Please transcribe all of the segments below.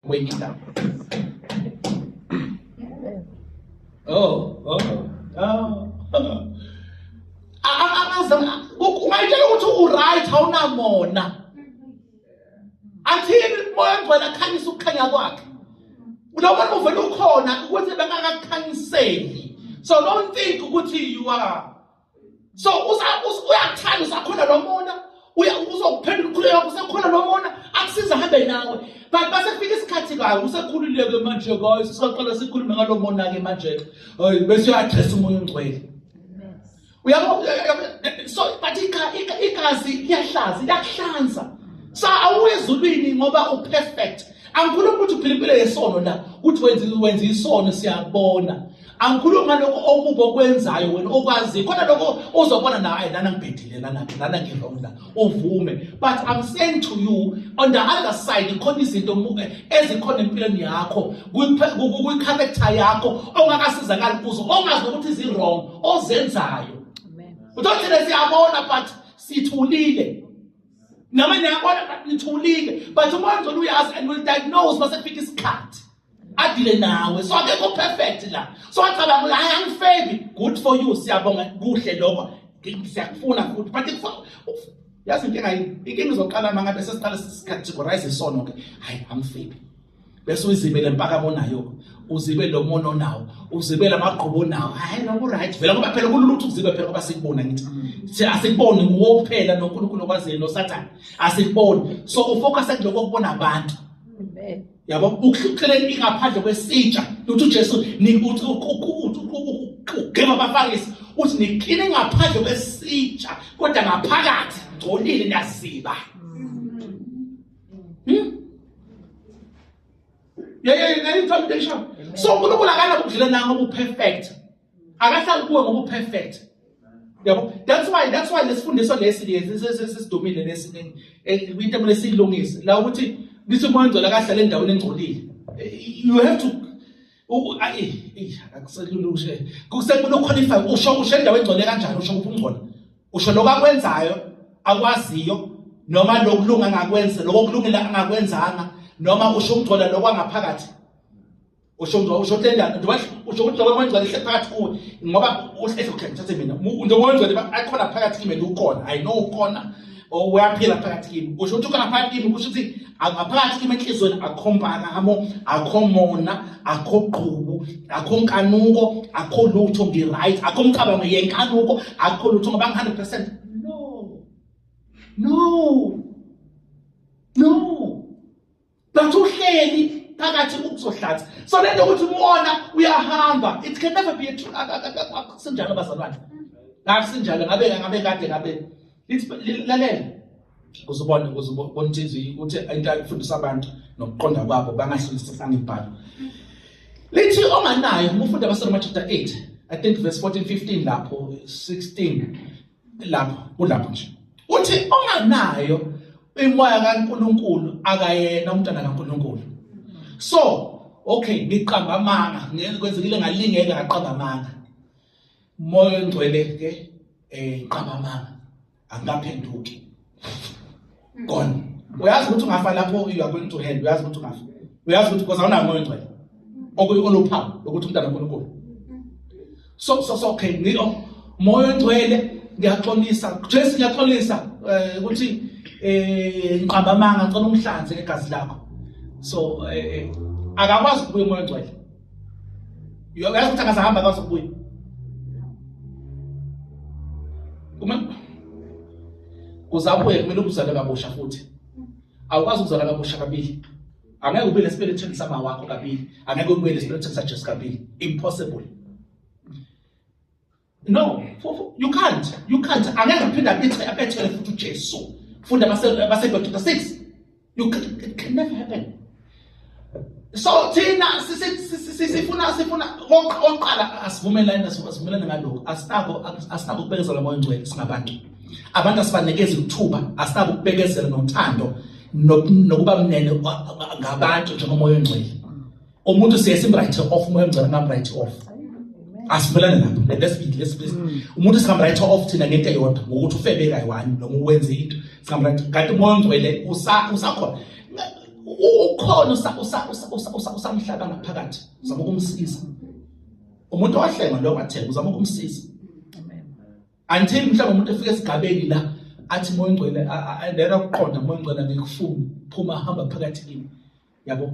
wake it up. Ungayitshela ukuthi uright awunamona until moya ngcwele akhanyisa ukukhanya kwakhe. Noma uvela ukhona ukuthi bengakakhanyiseli. So don't think ukuthi you are. So uyakuthanda usakhona lo mona uzokuphendula ukukhuleka yakho usakhona lo mona akusiza hambe nawe. But basefika isikhathi kayo usekhululeke manje guys sisaqala sikhulume ngalo mona ke manje. Hayi bese uyaddress umoya ongcwele. So but igazi iyakuhlanza. So awuyezulwini ngoba uperfect. Angikhulumi ukuthi uphila impilo yesono la uthi wenza isono siyabona. Angikhulumi ngalokho okubo okwenzayo wena okwazi khona lokho uzobona na ayi lana ngibhedile lana ngirong la uvume. But I'm saying to you on the other side ikhona izinto ezikhona empilweni yakho ku character yakho ongakasizakali kuzo ongazi ukuthi zi wrong ozenzayo. Uthi siyabona but sithulile. Nama niyabona but nithulile. But umoya ngcwele uyazi and will diagnose mase kufika isikhathi. Adile nawe. So akekho perfect la. So acabanga hayi angifebi. Good for you siyabonga kuhle lokho. Siyakufuna futhi but yazi inkinga izoqala mangabe sesiqala categorize isono ke. Hayi angifebi. Bese uzibele mpaka bonayo. Uzibele lo mono nawo. Uzibele amaqhubo nawo. Hayi no right. Vela ngoba phela kululutho uzibe phela ngoba sikubona ngithi. Asikuboni nguwo kuphela noNkulunkulu okwaziyo noSathane. Asikuboni. So ufocus kuloko ukubona abantu. Amen. Yabo ukuhleleni ingaphandle kwesitsha. Uthi uJesu ugema abafarisi uthi niqine ngaphandle kwesitsha kodwa ngaphakathi ngcolile niyasiba. Yeah, foundation. So uNkulunkulu akana ukudlelana ngoba uperfect. Akahlali kuwe ngoba uperfect. Yabo that's why lesifundiswa lesidomile lesinye into lesilungisa la ukuthi lithi umoya ngcwele akahlala endaweni engcolile. You have to akuselulushe kusekubona qualify usho endaweni engcwele kanjani usho kuphi ungcola usho lokakwenzayo akwaziyo noma lokulunga ngakwenza lokulungela angakwenzanga noma usho ungcola lokwangaphakathi usho tenda usho ukuthi umoya ngcwele phakathi kuwe ngoba uthathe mina umoya ngcwele akhona phakathi kimi ukhona I know ukhona owaphila phakathi kimi usho ukuthi ukhona phakathi kimi kusho ukuthi aphakathi kimi enhlizweni akhompakamo akhomona akhoqhubu akhonkanuko akho lutho ngiright akhomcabango yenkanuko akho lutho ngoba 100% no bathi uhleli phakathi ukuzohlatha so lento ukuthi umona uyahamba it can never be a true akusinjalo bazalwane akusinjalo ngabe kade ngabe lalela uzobona inhliziyo ukuthi into ayifundisa abantu nokuqonda kwabo bangahlulisisana imibhalo lithi onganayo umfunda waseRoma chapter 8 I think verse 14-15 lapho 16 lapho kulapho nje uthi onganayo imoya kaNkulunkulu akayena umntana kaNkulunkulu so okay ngiqamba amanga ngikwenzekile ngalingeka ngaqamba amanga moya ngcwele ke iqamba amanga angaphenduki gone uyazi ukuthi ungafa lapho you are going to hell uyazi ukuthi ungafa uyazi ukuthi because awunayo moya ngcwele oluphawu ukuthi umntana kaNkulunkulu so okay moya ngcwele ngiyaxolisa Jesu ngiyaxolisa ukuthi ngiqamba amanga ngicela umhlanze ngegazi lakho so akakwazi ukubuya umoya ngcwele uyazi ukuthi akazahamba akwazi ukubuya uzabuye kumele ukuzalwe kabusha futhi awukwazi ukuzalwa kabusha kabili angeke ube lesibelethweni sama wakho kabili angeke ube lesibelethweni sa Jesu kabili impossible no you can't angeke uphinda abethele futhi uJesu funda base chapter 6 it can never happen so thina sifuna oqala asivumelane ngalokho asinako ukubekezela umoya ngcwele singabantu abantu asibanikeza ithuba asinabo ukubekezela nothando nokuba mnene ngabantu njengomoya ngcwele umuntu siyasimwrite off umoya ngcwele ngamwrite off asivelane lapho let's be umuntu singamwrite off thina ngento eyodwa ngokuthi ufebeka yiwani noma uwenze into singamwrite kanti umoya ngcwele usakhona ukhona usamhlaba ngaphakathi uzama ukumsiza umuntu owahlenga lo ngatheka uzama ukumsiza until mhlawumbe umuntu efika esigabeni la athi moya ngcwele ayendela ukuqonda moya ngcwele ngikufuna phuma hamba phakathi kimi yabo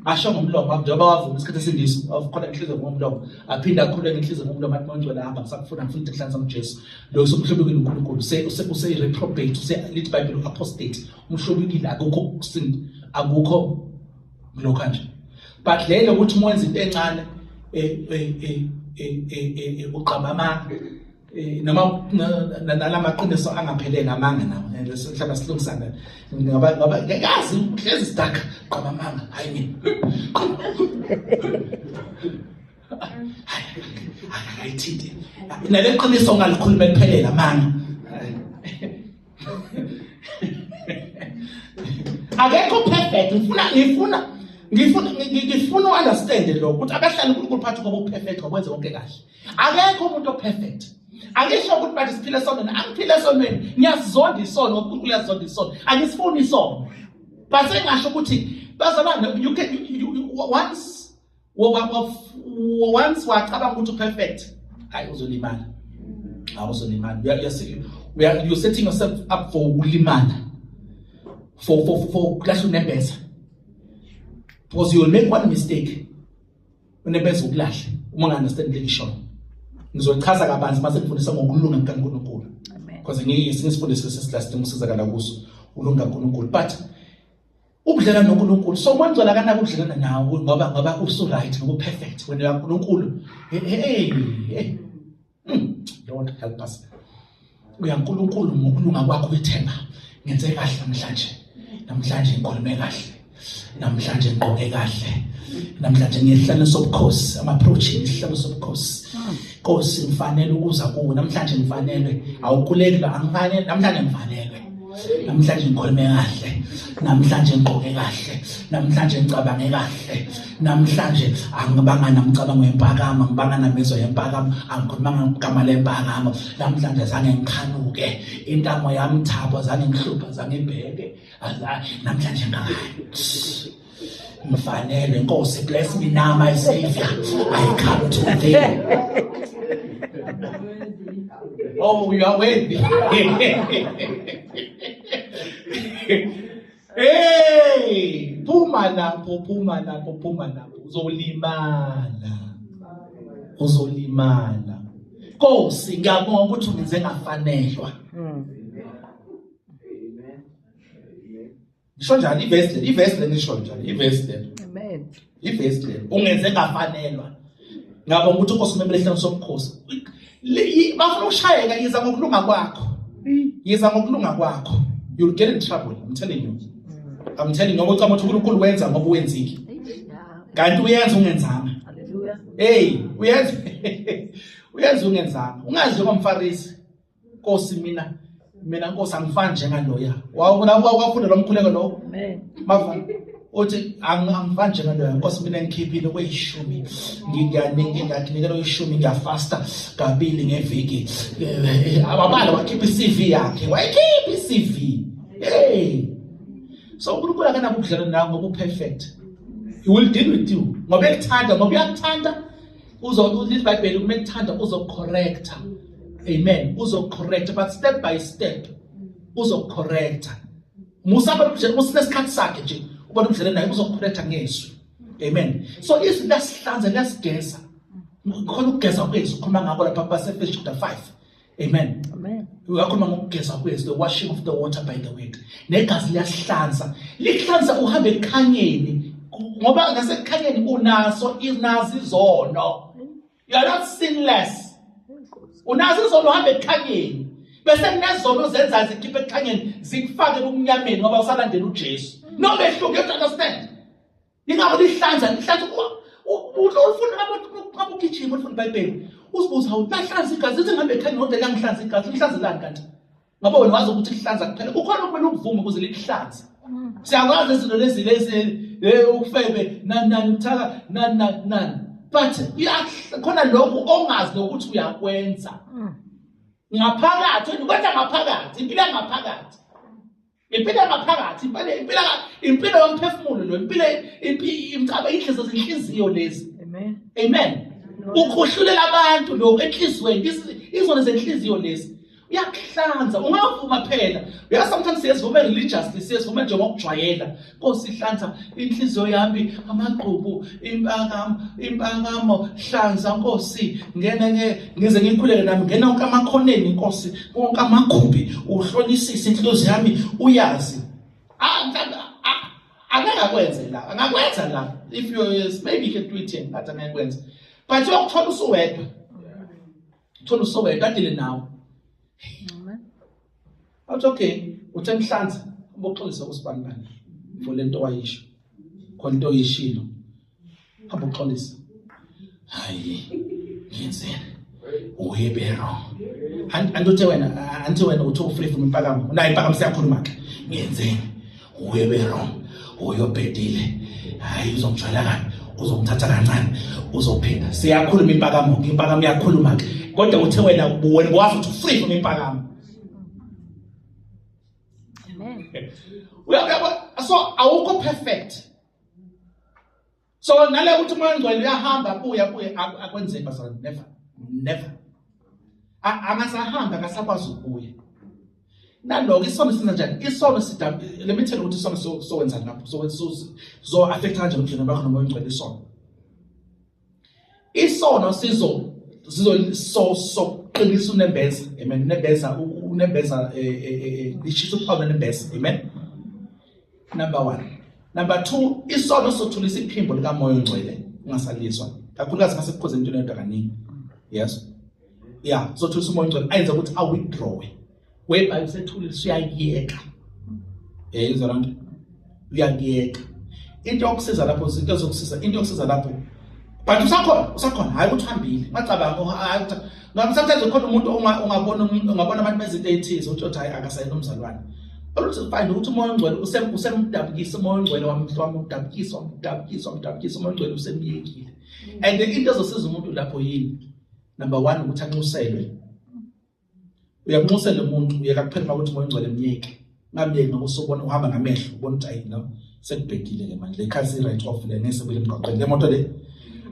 asho ngomlomo njengoba wavuma isikhathi esindiso awukhona inhliziyo ngomlomo aphinda akhuleke inhliziyo ngomlomo athi moya ngcwele hamba ngisakufuna ngifuna ukuhlanza uJesu lo somhlobekile uNkulunkulu use reprobate lithi iBhayibheli apostate umhlobekile akukho ukusinda akukho lo kanje but lelo ukuthi umenze into encane uqabama noma nalamaqiniso angaphelele amanga nawo lehlaba silungisana ngoba ngekazi uhlezi sidaka qabamanga hayi mina ayithinte naleqiniso ngalikhuluma ephelele amanga akekho perfect ngifuna understand lo ukuthi abahlali uNkulunkulu phathi ngoba perfect ngokwenza konke kahle akekho umuntu perfect angisho ukuthi bathi siphile esonweni angiphile esonweni ngiyazonda isono uNkulunkulu uyazonda isono angisifuni isono base ngasho ukuthi bazalwane you can once wacabanga ukuthi perfect hayi uzolimala awuzolimala you're setting yourself up for ulimala for clash unembeza because you will make one mistake unembeza ukulahle uma ungunderstand le ngisho ngizochaza kabanzi mase ngifundisa ngokulunga kaNkulunkulu because ngisifundise sesiclass umusizakala kuso ulunga kaNkulunkulu but ubudlelana noNkulunkulu so manje kana ubudlelana nawe ngoba uso right ngoba perfect wena kaNkulunkulu hey Lord help us uyaNkulunkulu ngokulunga kwakho wethemba ngenze kahle namhlanje ngikhulume kahle namhlanje ngqoke kahle namhlanje ngihlala sobukhosi ama-approaching ihlalo sobukhosi Nkosi ngifanele ukuza kuwe namhlanje ngifanele awukhuleki la angifanele namhlanje ngifanele namhlanje ngikhulume kahle namhlanje ngqoke kahle namhlanje ngicabange kahle namhlanje angibanga namcabango yempakamo ngibanga namizwa yempakamo angikhulumanga ngegama lempakamo namhlanje zange ngikhanuke intamo yami thabo zange ngihlupha zange ibheke namhlanje ngayi mfanele Nkosi bless me now my savior I come to thee. Oh, you are worthy. Hey, phuma lapho uzolimala Nkosi ngiyabonga ukuthi ungenze ngafanelwa Ngisho njalo ivesi lenisho njalo ivesi amen ivesi le ungenze ngafanelwa ngabonga ukuthi Nkosi umemele ehlelo sobukhosi bafuna ukushayeka yiza ngokulunga kwakho you'll get in trouble I'm telling you ukuthi uNkulunkulu wenza ngoba wenzile kanti uyenza ungenzanga haleluya hey uyenza ungenzanga ungazi komfarisi Nkosi mina Nkosi angifani njengaloya wafunda lo mkhuleko lo amen mava uthi angifani njengaloya Nkosi mina ngikhiphile kweyishumi nginganikela uyishumi ngiyafasta kabili ngeviki ababala wakhipha iCV yakhe wayikhipha iCV hey so uNkulunkulu akana ubudlelwano nawe ngoba perfect he will deal with you ngoba ekuthanda ngoba uyakuthanda uzokuthi iBhayibheli uma ekuthanda uzocorrecta amen uzocorrecta but step by step uzocorrecta musaba usinesikhathi sakhe nje ubona ubudlelwano naye uzocorrecta ngesu amen so lasihlaza lasigeza khona ukugeza kwethu ukhuluma ngakho lapha paSefeso chapter 5 amen uyakhuluma ngokugeza kwethu the washing of the water by the word negazi liyahlanza lihlanza uhambe ekhanyeni ngoba ngasekhanyeni unazo izono you are not sinless unazo izono uhambe ekhanyeni bese kunezono zenza zikhiphe ekhanyeni zikufake kumnyameni ngoba usalandela uJesu no mehluko you understand ingakho lihlanza ufuna ukugijima ufuna iBhayibheli usibuza hawu lahlanza igazi lithi ngihambe ekhanyeni kodwa langihlanza igazi lihlanzelani kanti ngoba wena wazi ukuthi lihlanza kuphela ukhona ukumele ukuvuma ukuze likuhlanze siyakwazi izinto lezi ukufebe nani uthaka nani but khona lokho ongazi nokuthi uyakwenza ngaphakathi ukwenza ngaphakathi impilo yangaphakathi impilo yamaphakathi, impilo yomphefumulo lo, inhliziyo zenhliziyo lezi. Amen. Ukhuhlulela abantu lo enhlizweni, izona zenhliziyo lezi. Uyakuhlanza, ungavuma phela. Sometimes siyazivuma religiously, siyazivuma njengokujwayela. Nkosi hlanza inhliziyo yami, amagqubu, impangamo, hlanza Nkosi. Ngize ngikhuleke nami, ngena wonke amakhoneni Nkosi, wonke amagumbi, uhlolisise inhliziyo yami, uyazi. Angakwenza la, angakwenza la. If you maybe you can do it here, but angakwenza. But uyokuthola usuwedwa. Uthola usuwedwa adile nawe. Athi okay, uthe mhlanza, uboxolisa kusibanibani for lento wayisho. Khona into yishilo. Hamba uxolisa. Hayi, ngiyenzeni. Uyebero. Andothi wena uthi ufree from impakamo. Nayi impakamo siyakhuluma ke. Ngiyenzeni. Uyebero. Uyobhedile. Hayi uzongijwayela kabi. Uzongithatha kancane. Uzophinda. Siyakhuluma impakamo iyakhuluma ke. Kodwa uthe wena wazi ukuthi free from impakamo. So awukho perfect. So nale ukuthi umoya ongcwele uyahamba buya akwenzeki bazalwane, never. Angasahamba akasakwazi ukubuya. Naloko isono senza njani? Isono let me tell you ukuthi isono sowenza lapho so affect kanjani ubudlelwano bakho nomoya ongcwele isono. Isono soqinisa unembeza. Amen. Unembeza lishisa uphawu unembeza. Amen. Number 1. Number 2, isono sothulisa iphimbo likamoya ongcwele ungasaliswa. Kakhulukazi mase kukhona into eyodwa kaningi. Yes. Yeah, sothulisa umoya ongcwele ayenza ukuthi withdraw. Whereby usethulisa uyayeka. Izalonto. Uyayeka. Into yokusiza lapho izinto zokusiza, into yokusiza lapho. But usakhona hayi uthambile. Macabanga hayi sometimes ukhona umuntu ungabona abantu bezinto ezithize uthi hayi akasayini umzalwane. Oluthi find ukuthi umoya ongcwele usemdabukisa umoya ongcwele wami udabukisa umoya ongcwele usemyekile. And into ezosiza umuntu lapho yini? Number 1 ukuthi anxuselwe. Uyakunxusela umuntu uyeka kuphela ukuthi umoya ongcwele emyeke. Ngamyeke ngokusubona uhamba ngamehlo ubona ukuthi hayi no sekubhekile ke manje le khazi right off le nesebele emgaqweni le moto le.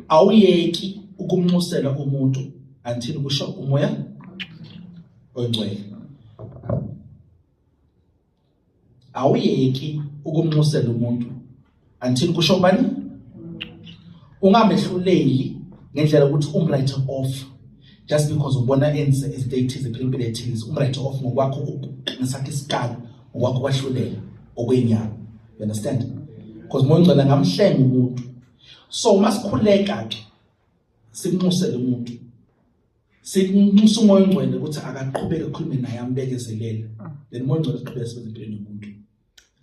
Awuyeki ukumnxusela umuntu until kusho umoya ongcwele. Awuyeki ukumnxusela umuntu until kusho bani? Ungamehluleli ngendlela ukuthi umwrite off just because ubona enze status empilweni ethize. Umwrite off ngokwakho ngesakhe isikalo ngokwakho kwahlulela okwenyama. You understand? Because umoya ongcwele ngamhlenga umuntu. So masikhuleka ke simnxusele umuntu. Sinxusa umoya ongcwele ukuthi akaqhubeke ukukhuluma naye ambekezelele. Then umoya ongcwele uqhubeka sebenza empilweni yomuntu.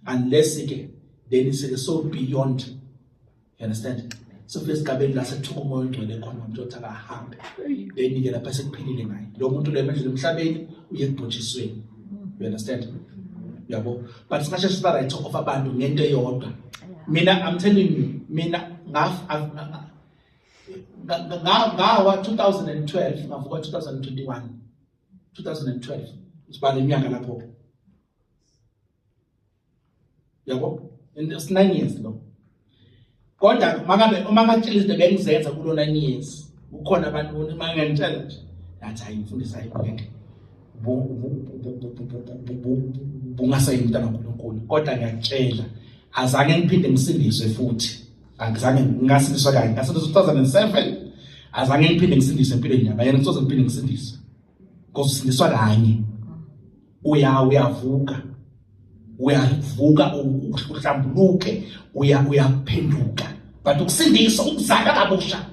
Unless ke then it's so beyond. You understand? So fika esigabeni la sekuthuka umoya ongcwele khona umuntu othi akahambe. Then ke lapha sekuphilile ngaye. Lo muntu lo emendlele emhlabeni uye ekubhotshisweni. You understand? Yabo. But singasho siba right of abantu ngento eyodwa. Mina I'm telling you, mina ngawa 2012 ngavuka 2012 sibale iminyaka lapho. Yabo, it's 9 years lo. Kodwa uma ngatshela izinto bengizenza kulo 9 years. Ukhona abantu mangentshela nje yathi ayimfundisa ayibheke. Bungasayi umntana kaNkulunkulu. Kodwa ngiyakutshela azange ngiphinde ngisindiswe futhi. Angizange ngasindiswa kanye. Ngasindiswa 2007. Azange ngiphinde ngisindiswe empilweni yami. Yena ngithoza ngiphinde ngisindiswe. Because usindiswa kanye. Uyavuka. Uyavuka uhlambuluke, uyaphenduka. But ukusindiswa ukuzala kabusha.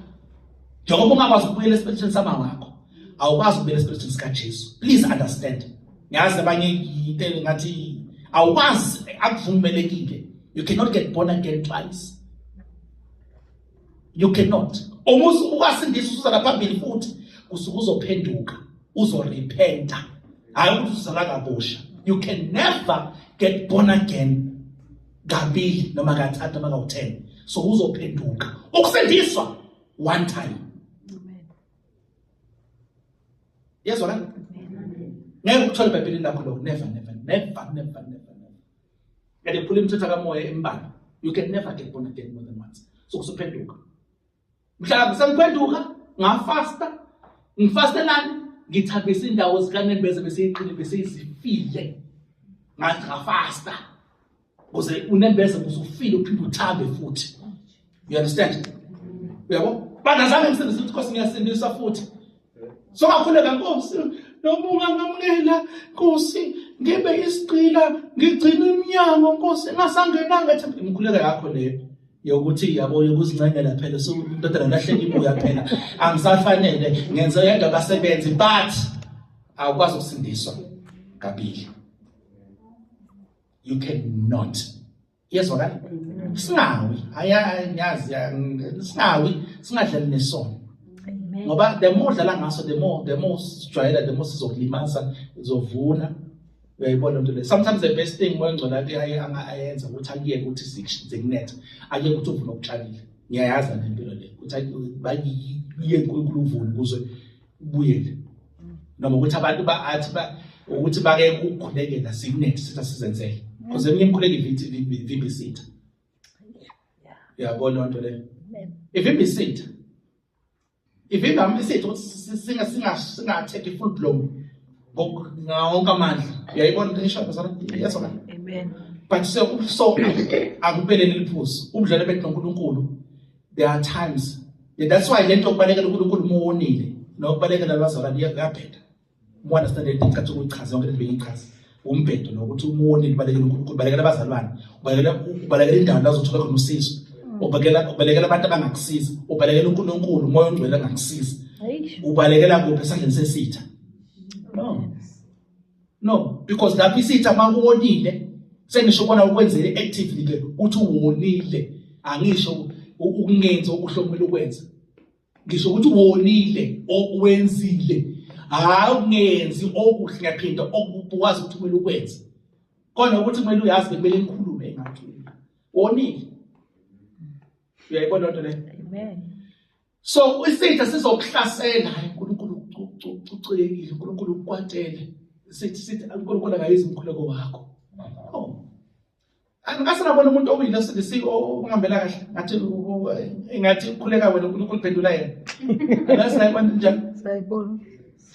Njengoba ungakwazi ukubuyela esipilweni sama wakho, awukwazi ukubuyela esipilweni sika Jesu. Please understand. Ngiyazi abanye into ngathi awukwazi akuvumelekile. You cannot get born again twice. You cannot. Ukasindiswa usuzala phambili futhi kusuka uzophenduka, uzorepenta. Hayi ukuthi uzala kabusha. You can never get born again kabili noma kathathu noma ka-10. So uzophenduka. Ukusindiswa one time. Amen. Yes or no? Never ukuthola eBhayibhelini lakho lo. Never. and ephula imithetho kamoya embalwa, you can never get born again more than once. So kusuphenduka. Mhlawumbe sengiphenduka, ngafasta, ngifastelani, ngithambisa indawo zikaNembeza bese besizifile. Ngafasta. Ukuze uNembeza uzufile uphinde uthambe futhi. You understand? Uyabo? Bangazange ngisebenze ukuthi Nkosi ngiyasindisa futhi. So kakhuleka Nkosi, noma ungangamukela Nkosi, ngibe isigqila, ngigcina iminyango Nkosi, ngasangenanga ethi imikhuleko yakho leyo. Yokuthi yabo yokuzincengela phela so indodana lahleka ibuya phela angisafanele ngenze yedwa abasebenzi but awukwazi ukusindiswa kabili. You cannot. Yes or right? Singawi ayayazi singawi singadlali nesono. Ngoba the more dlala ngaso the more sijwayela the more sizokulimaza izovuna. Uyayibona into le. Sometimes the best thing wengcola ati ayenza ukuthi akuyeke ukuthi sikunethe akuyeke ukuthi uvuna okutshalile. Ngiyayazi lempilo le ukuthi bayiye uNkulunkulu uvune kuze ubuyele. Noma ukuthi abantu ukuthi bake ukukhulekela sikunethe sithi sizenzele. Because eminye imkhuleko ivimbisitha. Uyabona into le. Ivimbisitha. Ivimbisitha ukuthi singathe full blown. Ngawonke amandla. Uyayibona into eshayo sana? Yes or no? Amen. But so akuphelele liphuzu. Ubudlalo bethu noNkulunkulu. There are times. That's why lento okubalekela uNkulunkulu muwonile. Nokubalekela abazalwane iyaphela. Mu understand le nkathi ukuchaza yonke into beyichaza. Umbhedo nokuthi umuwonile ubalekela uNkulunkulu, ubalekela abazalwane, ubalekela indawo la uzothola khona usizo. Ubalekela abantu abangakusiza, ubalekela uNkulunkulu, umoya ongcwele angakusiza. Ubalekela kuphi esandleni sesitha? No, because lapho isitha makuwonile sengisho bona ukwenzele actively ke uthi uwonile angisho ukungenza okuhlomela ukwenza. Ngisho ukuthi uwonile okwenzile ungenzi okuhle ngaphinda okwazi ukuthi kumele ukwenza. Khona ukuthi kumele uyazi kumele ngikhulume engathi wonile. Uyayibona into le? Amen. So isitha sizokuhlasela uNkulunkulu ucikekile uNkulunkulu ukwatele. Sithi uNkulunkulu akayizi umkhuleko wakho. Oh. Angase nabona umuntu owile sithi ongihambela kahle ngathi ukhuleka wena uNkulunkulu uphendula yena. Angase nayibona njani? Sayibona.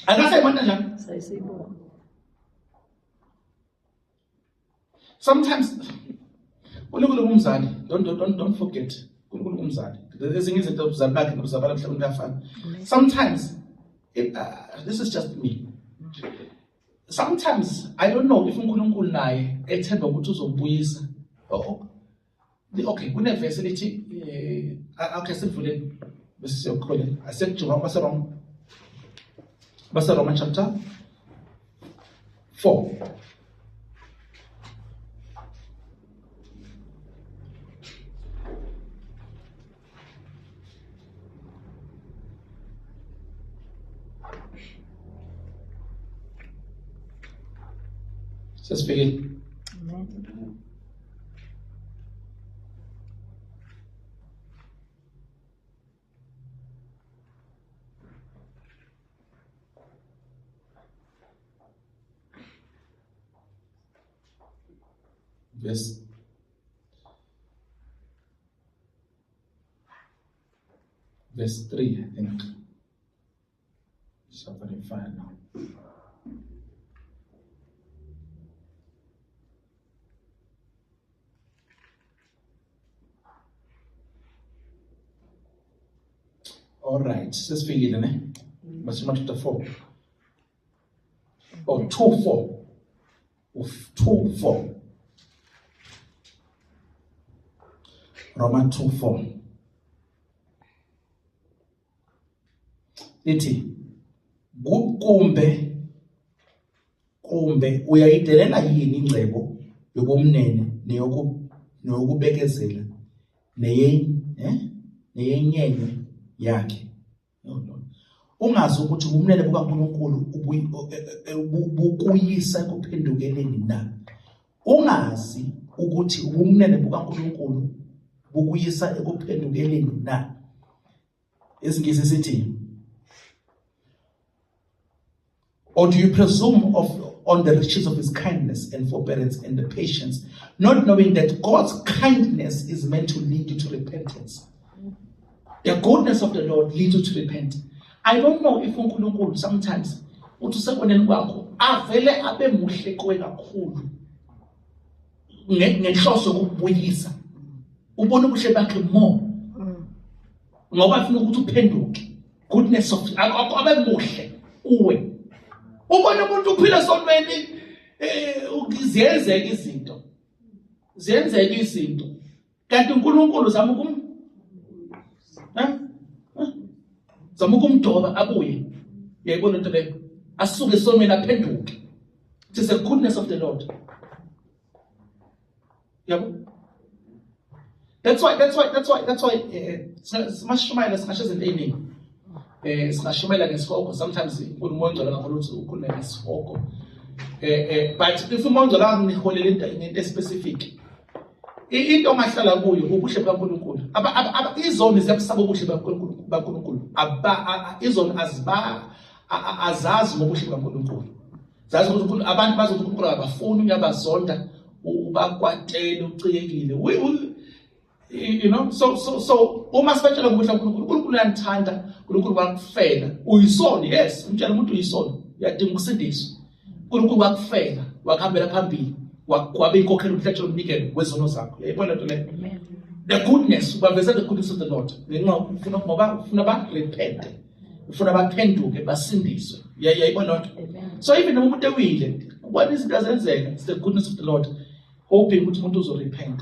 Angase nayibona njani? Sayibona. Sometimes uNkulunkulu umzali, don't forget uNkulunkulu umzali. Ezinye izinto ubuzali bakhe nobuzali emhlabeni kuyafana. Sometimes this is just me. Sometimes I don't know if uNkulunkulu naye ethemba ukuthi uzobuyisa. Okay, kuneverse elithi okay sivuleni bese siyokhona. Asejuka base Roma chapter 4. Let's begin. Amen. Verse 3, I think. Somebody find now. All right, let's begin, eh? Matthew chapter 4. Or 2:4. 2:4. Romans 2:4. Lithi kumbe uyayidelela yini ingcebo yobumnene neyokubekezela neyenyenywe yakhe. No. Ungazi ukuthi ubumnene bukaNkulunkulu bukuyisa ekuphendukeleni na. Ungazi ukuthi ubumnene bukaNkulunkulu bukuyisa ekuphendukeleni na. Esingisi sithi, or do you presume on the riches of his kindness and forbearance and the patience, not knowing that God's kindness is meant to lead you to repentance. The goodness of the Lord leads you to repent. I don't know if uNkulunkulu sometimes uthi sekoneni kwakho avele abe muhle kuwe kakhulu ngenhloso yokubuyisa ubone ubuhle bakhe more ngoba afuna ukuthi uphenduke. Goodness of abe muhle kuwe ubone umuntu uphila sonweni ziyenzeka izinto kanti uNkulunkulu zama ukumdoba abuye. Uyayibona into leyo, asuke sonweni aphenduke. It is the goodness of the Lord. Yabo? That's why simashumayela singasho izinto eziningi. Singashumayela ngesihoko, sometimes uNkulunkulu ongcwele kakhulu uthi ukhulume ngesihoko. But if uMongcwele angiholela into specific, into ongahlala kuyo ubuhle bakaNkulunkulu. Izoni ziyabusaba ubuhle bakaNkulunkulu. Izoni azazi ngobuhle bakaNkulunkulu. Zazi ukuthi abantu bazothi uNkulunkulu abafuni uyabazonda ubakwatele ucikekile. You know, so uma sibetshela ngobuhle bakaNkulunkulu, uNkulunkulu uyanithanda, uNkulunkulu wakufela. Uyisoni, yes, umtshela umuntu uyisoni, uyadinga ukusindiswa. uNkulunkulu wakufela, wakuhambela phambili, wabe inkokhelo umhlatshelo umnikelo wezono zakho. Uyayibona into leyo? The goodness, ubaveza the goodness of the Lord. Ufuna ba repent. Ufuna baphenduke basindiswe. Uyayibona lento? So even noma umuntu ewile, ubona izinto ezenzeka, it's the goodness of the Lord, hoping ukuthi umuntu uzorepent.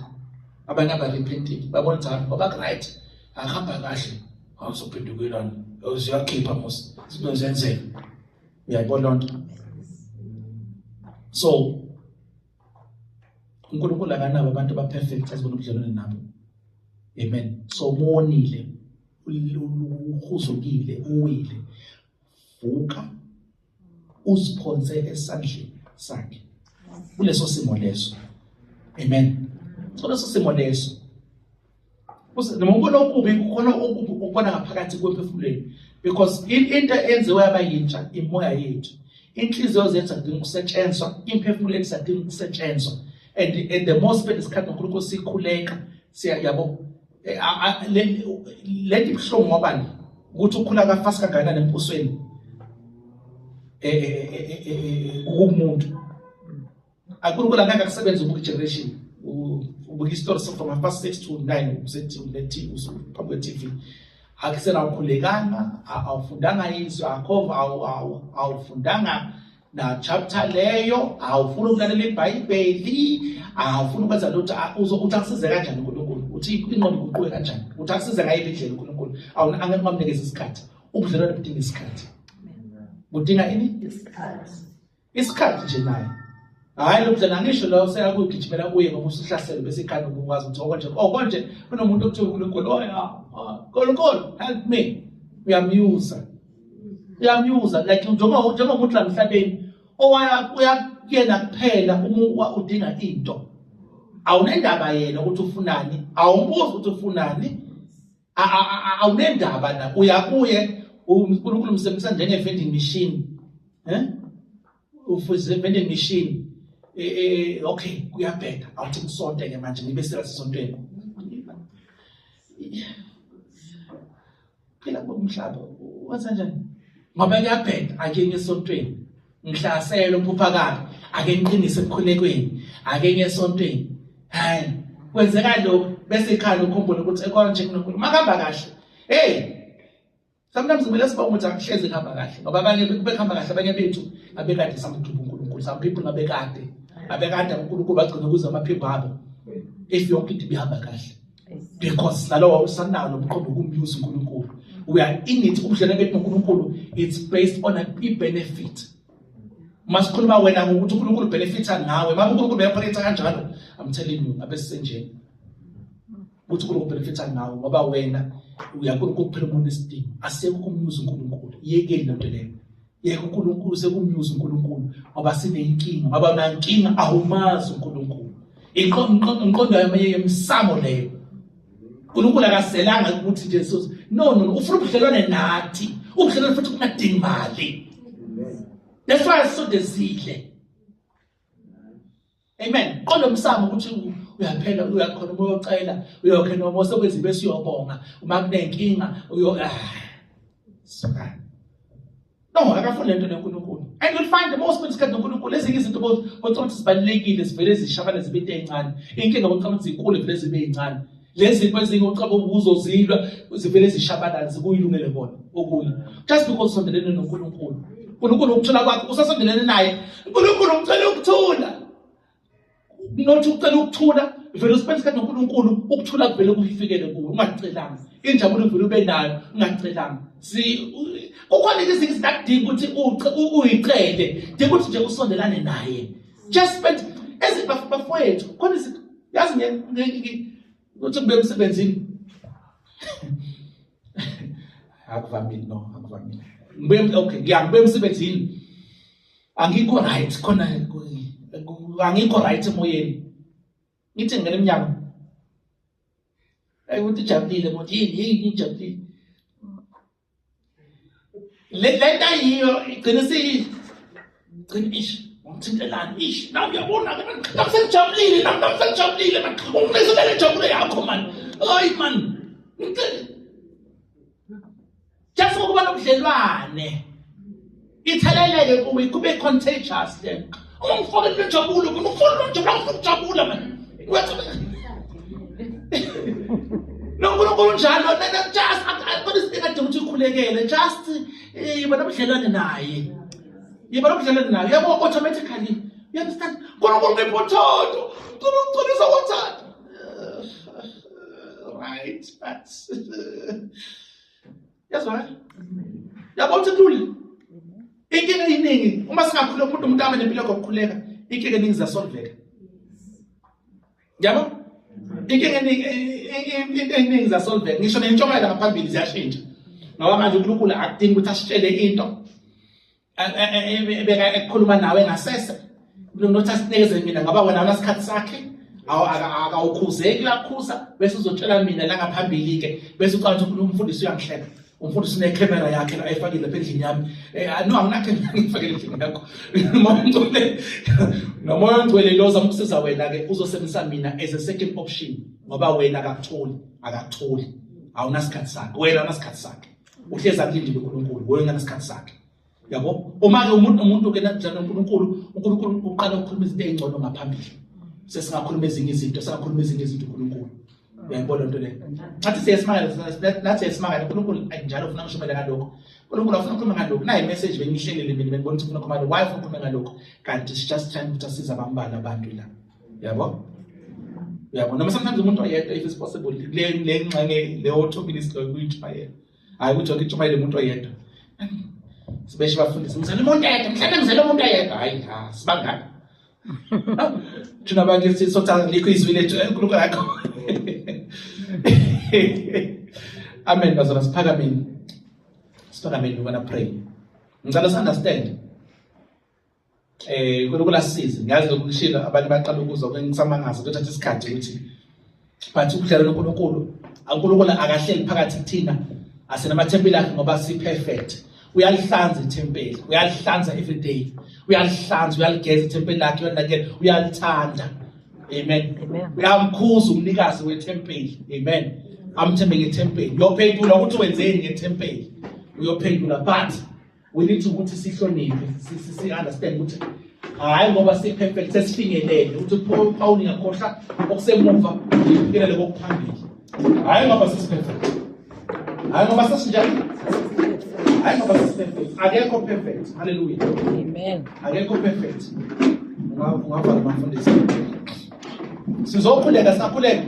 Abanye abarepentile babona njalo ngoba right ahamba kahle awuzophendukelana uziyakhipha mos izinto zenzeka. Uyayibona lento? So uNkulunkulu akanabo abantu abaperfect azibona ubudlelwane nabo. Amen. So monile uhuzukile uwile vuka uziphonse esandleni sakhe kuleso simo leso. Amen. So leso simo leso noma ubona okubi kukhona okubi ukubona ngaphakathi kwemphefumulweni, because into enziwe abayintsha imoya yethu, inhliziyo zethu zadinga ukusetshenziswa, imphefumulo yethu sadinga ukusetshenziswa, and the more spend isikhathi noNkulunkulu sikhuleka siyabo let ibhlungu ngobani ukuthi ukhula kafast kangakanani empusweni kumuntu. uNkulunkulu angeke akusebenze ubuka generation ubuka istory from 6 to 9 usethi ulethi usuphambi kwe-TV akusena ukhulekanga awufundanga izwi akhova awufundanga na chapter leyo awufuna ukulalela iBhayibheli awufuna ukwenza lutho uthi akusize kanjani uNkulunkulu uthi ingqondo iguquke kanjani uthi akusize ngayiphi indlela uNkulunkulu angeke ngamnikeza isikhathi. Ubudlelwano budinga isikhathi, budinga ini isikhathi nje naye. Hayi lokudlana ngisho lo seyakugijimela kuye ngoba usihlasele bese ikhanda ukwazi ukuthi konje kunomuntu okuthi uNkulunkulu Nkulunkulu help me. Uyamyuza like njengomuntu la emhlabeni uyakuyena kuphela uma udinga into, awunendaba yena ukuthi ufunani, awumbuzi ukuthi ufunani, awunendaba na uyakuye uNkulunkulu umsebenzisa njenge vending machine. Ufuze vending machine. Okay, kuyabheka awuthi kusonto ke manje ngibe serious esontweni. Phela bomhlaba wenza njani? Ngoba kuyabheka ake ngesontweni. Ngihlasela umphakathi ake ngiqinise ekukhulekweni ake ngesontweni. Hayi kwenzeka lokho bese ekhaya ukukhumbula ukuthi konje kuNkulunkulu makamba kahle. Sometimes kumele siba ukuthi akuhlezi khamba kahle ngoba abanye bekhamba kahle, abanye bethu abekade samduba uNkulunkulu, some people abekade uNkulunkulu bagcina kuze amaphepha abo if yonke into bihamba kahle, because nalowo usanalo umqondo ukumuse uNkulunkulu. We are in it, ubudlelwane bethu noNkulunkulu, it's based on a benefit. Masikhuluma wena ngokuthi uNkulunkulu benefita ngawe, manje uNkulunkulu uyaprotecta kanjalo. I'm telling you abesenjeni ukuthi uNkulunkulu benefita ngawe ngoba wena uyaNkulunkulu kuphela umuntu esidingo, asekho kumnyuza uNkulunkulu. Yekeni lento leyo, yeke uNkulunkulu sekumnyuza uNkulunkulu ngoba sinenkinga, ngoba nankinga awumazi uNkulunkulu. Inqondo yami yemsamo leyo. uNkulunkulu akaselanga ukuthi Jesus no ufuna ubudlelwane nathi, ubudlelwane futhi kungadingi imali. That's why I saw the zile Amen. Qonda umsamo ukuthi uyaphela uyakhona uyocela uyokhe noma osekwenza bese uyobonga uma kunenkinga sokani. No, akafuni lento leNkulunkulu. And you'll find the most isikhathi noNkulunkulu ezinye izinto bothi sibalekile zivele zishabane zibe into ezincane. Inkinga bokucabanga ukuthi inkulu vele zibe ezincane. Lezi kwezinye ucabanga uzozilwa zivele zishabana zikuyilungele bona okuyi. Just because sondelene noNkulunkulu. uNkulunkulu ukuthola kwakho usasondelene naye. uNkulunkulu umcela ukuthula. Nothi ucela ukuthula vele uspend isikhathi noNkulunkulu ukuthula kuvele kufikele kuwe ungacelanga. Injabulo vele ube nayo ungacelanga. Kukhona izinto ezidinga ukuthi uyicede, dinga ukuthi nje usondelane naye. Just spend bafowethu khona izinto yazi ukuthi kube emsebenzini. Akuvamile no, akuvamile. Okay, ngibe emsebenzini. Angikho right khona angikho right emoyeni. Ngithi ngene emnyango. Ukuthi jabulile manje yini jabulile. Leta hiyo igcina ngithintelana ish nawe uyabona namsengijabulile namsengijabulile man ungizolele injabulo yakho man hayi man just ukuba nobudlelwane itheleleke kuwe kube contagious then ungifokele injabulo mina ufuna ukujabula man noNkulunkulu njalo just kodwa ukuthi ukhulekele just yiba nobudlelwane naye. Yiba nobudlelwane naye yabo automatically. You understand? Nkulunkulu ngepothando. Nkulunkulu uzokuthanda. Right, but yes right. Yabo uthulile. Inkinga eyiningi uma singakhuleka umuntu ame nempilo yokukhuleka, inkinga eningi zasolveka. Yabo? Inkinga eningi zasolveka. Ngisho nentshumayelo ngaphambili ziyashintsha. Ngoba manje uNkulunkulu akudingi ukuthi asitshele into ebeka ekhuluma nawe ngasese nokuthi asinikeze mina ngoba wena unasikhathi sakhe akawukhuzeki uyakhuza bese uzotshela mina la ngaphambili ke bese uqala ukuthi umfundisi uyangihleka umfundisi unecamera yakhe la efakile lapha endlini yami no anginakho ngifakele endlini yakho nomoya ongcwele lo uzamkusiza wena ke uzosebenzisa mina as a second option ngoba wena akakutholi awunasikhathi sakhe wena unasikhathi sakhe uhleza kulindile uNkulunkulu wena unasikhathi sakhe yabo uma ke umuntu ke njalo uNkulunkulu uqala ukukhuluma izinto ezingcono ngaphambili sesingakhuluma ezinye izinto uNkulunkulu uyayibona into le ngathi siyasimangala uNkulunkulu njalo ufuna ukushomela ngalokho uNkulunkulu ufuna ukukhuluma ngalokho nayi message bengihlelele mina ngibona ukuthi ufuna ukukhuluma why ufuna ukukhuluma ngalokho kanti just trying ukuthi asize abambala abantu la yabo noma sometimes umuntu oyedwa if it's possible le ngxenye le 2 minutes kuyitshayela hayi ukuthi ukutshayela umuntu oyedwa sibeshe bafundisa ngizela umuntu oyedwa mhlawumbe ngizela umuntu oyedwa hayi sibangaka thina bakithi sothatha likho izwi lethu enkulunkulu yakho amen bazona siphakameni we're gonna pray ngicela understand uNkulunkulu asisize ngiyazi lokushila abantu baqala ukuzwa kwengisamangaza kuthatha isikhathi ukuthi but ukudlala uNkulunkulu akahleli phakathi kuthina asenamathempeli akhe ngoba si perfect uyalihlanza ithempeli uyalihlanza every day uyalihlanza uyaligeza ithempeli lakhe yonake uyalithanda amen uyamkhuza umnikazi wethempeli amen amthembe ngethempeli uyophendula ukuthi wenzeni ngethempeli uyophendula but we need to ukuthi sihloniphe si understand ukuthi hayi ngoba si perfect sesifingelele ukuthi Paul ngakhohla okusemuva ifikelele kokuphambili hayi ngoba si perfect hayi ngoba sesinjani hayi ngoba si perfect akekho perfect hallelujah amen akekho perfect ungavala mafundisi sizokhuleka singakhuleka